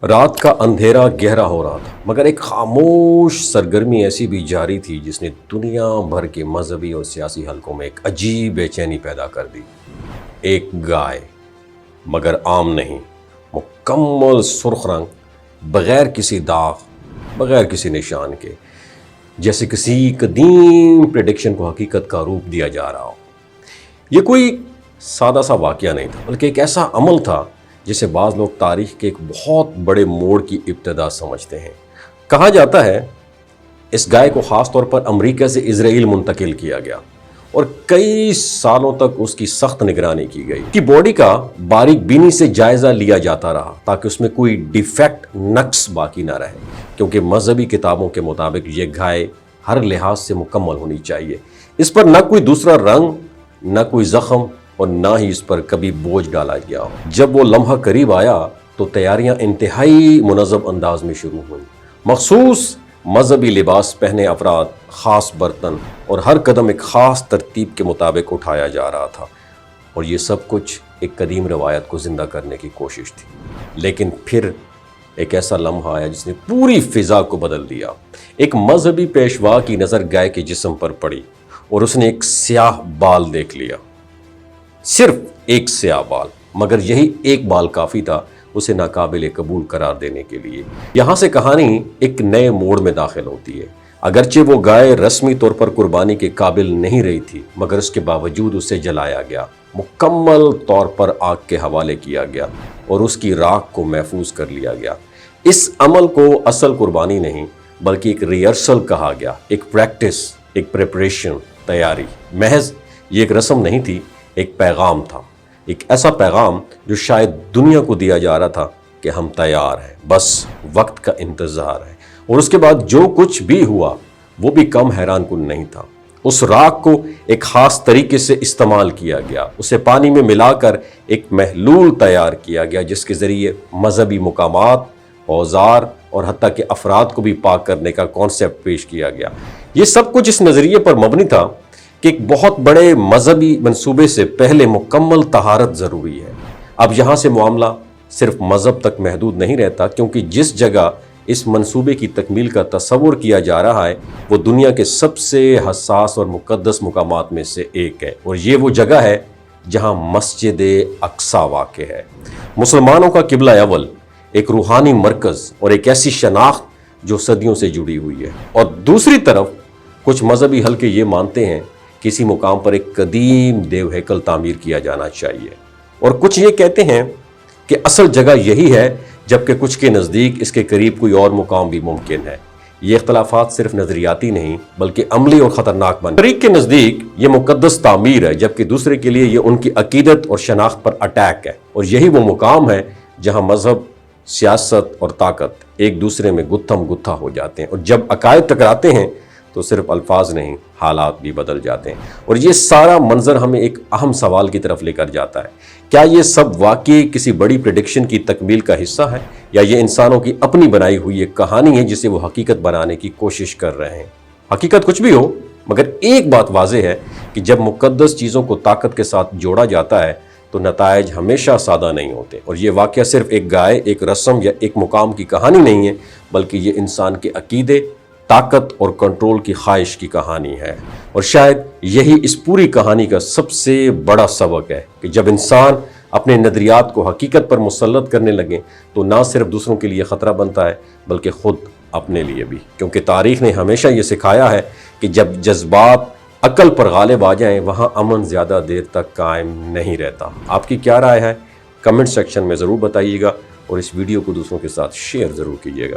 رات کا اندھیرا گہرا ہو رہا تھا مگر ایک خاموش سرگرمی ایسی بھی جاری تھی جس نے دنیا بھر کے مذہبی اور سیاسی حلقوں میں ایک عجیب بے چینی پیدا کر دی۔ ایک گائے، مگر عام نہیں، مکمل سرخ رنگ، بغیر کسی داغ، بغیر کسی نشان کے، جیسے کسی قدیم پریڈکشن کو حقیقت کا روپ دیا جا رہا ہو۔ یہ کوئی سادہ سا واقعہ نہیں تھا، بلکہ ایک ایسا عمل تھا جسے بعض لوگ تاریخ کے ایک بہت بڑے موڑ کی ابتدا سمجھتے ہیں۔ کہا جاتا ہے اس گائے کو خاص طور پر امریکہ سے اسرائیل منتقل کیا گیا اور کئی سالوں تک اس کی سخت نگرانی کی گئی۔ کی باڈی کا باریک بینی سے جائزہ لیا جاتا رہا تاکہ اس میں کوئی ڈیفیکٹ، نقص باقی نہ رہے، کیونکہ مذہبی کتابوں کے مطابق یہ گائے ہر لحاظ سے مکمل ہونی چاہیے۔ اس پر نہ کوئی دوسرا رنگ، نہ کوئی زخم، اور نہ ہی اس پر کبھی بوجھ ڈالا گیا ہو۔ جب وہ لمحہ قریب آیا تو تیاریاں انتہائی منظم انداز میں شروع ہوئیں۔ مخصوص مذہبی لباس پہنے افراد، خاص برتن، اور ہر قدم ایک خاص ترتیب کے مطابق اٹھایا جا رہا تھا، اور یہ سب کچھ ایک قدیم روایت کو زندہ کرنے کی کوشش تھی۔ لیکن پھر ایک ایسا لمحہ آیا جس نے پوری فضا کو بدل دیا۔ ایک مذہبی پیشوا کی نظر گائے کے جسم پر پڑی اور اس نے ایک سیاہ بال دیکھ لیا، صرف ایک سیاہ بال، مگر یہی ایک بال کافی تھا اسے ناقابل قبول قرار دینے کے لیے۔ یہاں سے کہانی ایک نئے موڑ میں داخل ہوتی ہے۔ اگرچہ وہ گائے رسمی طور پر قربانی کے قابل نہیں رہی تھی، مگر اس کے باوجود اسے جلایا گیا، مکمل طور پر آگ کے حوالے کیا گیا اور اس کی راکھ کو محفوظ کر لیا گیا۔ اس عمل کو اصل قربانی نہیں بلکہ ایک ریہرسل کہا گیا، ایک پریکٹس، ایک پریپریشن، تیاری۔ محض یہ ایک رسم نہیں تھی، ایک پیغام تھا، ایک ایسا پیغام جو شاید دنیا کو دیا جا رہا تھا کہ ہم تیار ہیں، بس وقت کا انتظار ہے۔ اور اس کے بعد جو کچھ بھی ہوا وہ بھی کم حیران کن نہیں تھا۔ اس راکھ کو ایک خاص طریقے سے استعمال کیا گیا، اسے پانی میں ملا کر ایک محلول تیار کیا گیا جس کے ذریعے مذہبی مقامات، اوزار اور حتیٰ کہ افراد کو بھی پاک کرنے کا کانسیپٹ پیش کیا گیا۔ یہ سب کچھ اس نظریے پر مبنی تھا کہ ایک بہت بڑے مذہبی منصوبے سے پہلے مکمل طہارت ضروری ہے۔ اب یہاں سے معاملہ صرف مذہب تک محدود نہیں رہتا، کیونکہ جس جگہ اس منصوبے کی تکمیل کا تصور کیا جا رہا ہے وہ دنیا کے سب سے حساس اور مقدس مقامات میں سے ایک ہے، اور یہ وہ جگہ ہے جہاں مسجد اقصی واقع ہے، مسلمانوں کا قبلہ اول، ایک روحانی مرکز اور ایک ایسی شناخت جو صدیوں سے جڑی ہوئی ہے۔ اور دوسری طرف کچھ مذہبی حلقے یہ مانتے ہیں کسی مقام پر ایک قدیم دیو ہیکل تعمیر کیا جانا چاہیے، اور کچھ یہ کہتے ہیں کہ اصل جگہ یہی ہے، جبکہ کچھ کے نزدیک اس کے قریب کوئی اور مقام بھی ممکن ہے۔ یہ اختلافات صرف نظریاتی نہیں بلکہ عملی اور خطرناک بن۔ فریق کے نزدیک یہ مقدس تعمیر ہے، جبکہ دوسرے کے لیے یہ ان کی عقیدت اور شناخت پر اٹیک ہے، اور یہی وہ مقام ہے جہاں مذہب، سیاست اور طاقت ایک دوسرے میں گتھم گتھا ہو جاتے ہیں، اور جب عقائد ٹکراتے ہیں تو صرف الفاظ نہیں، حالات بھی بدل جاتے ہیں۔ اور یہ سارا منظر ہمیں ایک اہم سوال کی طرف لے کر جاتا ہے، کیا یہ سب واقعی کسی بڑی پریڈکشن کی تکمیل کا حصہ ہے، یا یہ انسانوں کی اپنی بنائی ہوئی ایک کہانی ہے جسے وہ حقیقت بنانے کی کوشش کر رہے ہیں؟ حقیقت کچھ بھی ہو، مگر ایک بات واضح ہے کہ جب مقدس چیزوں کو طاقت کے ساتھ جوڑا جاتا ہے تو نتائج ہمیشہ سادہ نہیں ہوتے، اور یہ واقعہ صرف ایک گائے، ایک رسم یا ایک مقام کی کہانی نہیں ہے، بلکہ یہ انسان کے عقیدے، طاقت اور کنٹرول کی خواہش کی کہانی ہے۔ اور شاید یہی اس پوری کہانی کا سب سے بڑا سبق ہے کہ جب انسان اپنے نظریات کو حقیقت پر مسلط کرنے لگے تو نہ صرف دوسروں کے لیے خطرہ بنتا ہے بلکہ خود اپنے لیے بھی، کیونکہ تاریخ نے ہمیشہ یہ سکھایا ہے کہ جب جذبات عقل پر غالب آ جائیں وہاں امن زیادہ دیر تک قائم نہیں رہتا۔ آپ کی کیا رائے ہے؟ کمنٹ سیکشن میں ضرور بتائیے گا، اور اس ویڈیو کو دوسروں کے ساتھ شیئر ضرور کیجیے گا۔